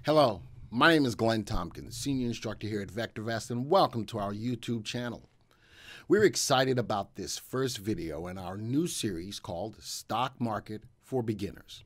Hello, my name is Glenn Tompkins, Senior Instructor here at VectorVest, and welcome to our YouTube channel. We're excited about this first video in our new series called Stock Market for Beginners.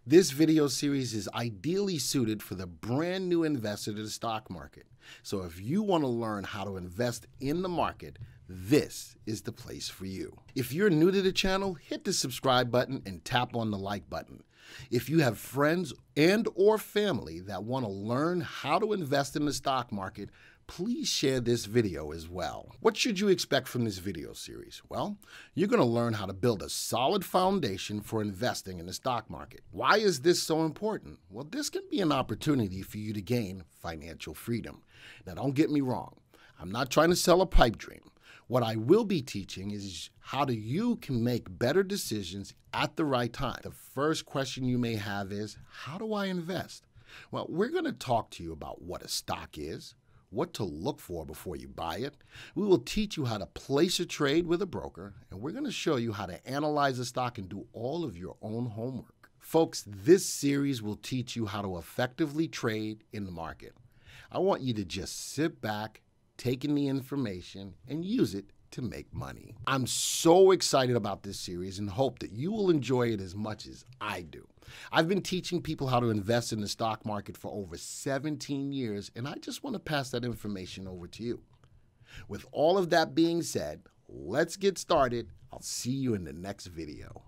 This video series is ideally suited for the brand new investor to the stock market. So if you want to learn how to invest in the market, this is the place for you. If you're new to the channel, hit the subscribe button and tap on the like button. If you have friends and or family that want to learn how to invest in the stock market, please share this video as well. What should you expect from this video series? Well, you're going to learn how to build a solid foundation for investing in the stock market. Why is this so important? Well, this can be an opportunity for you to gain financial freedom. Now, don't get me wrong. I'm not trying to sell a pipe dream. What I will be teaching is how you can make better decisions at the right time. The first question you may have is, how do I invest? Well, we're going to talk to you about what a stock is, what to look for before you buy it. We will teach you how to place a trade with a broker, and we're going to show you how to analyze a stock and do all of your own homework. Folks, this series will teach you how to effectively trade in the market. I want you to just sit back, take in the information, and use it to make money. I'm so excited about this series and hope that you will enjoy it as much as I do. I've been teaching people how to invest in the stock market for over 17 years, and I just want to pass that information over to you. With all of that being said, let's get started. I'll see you in the next video.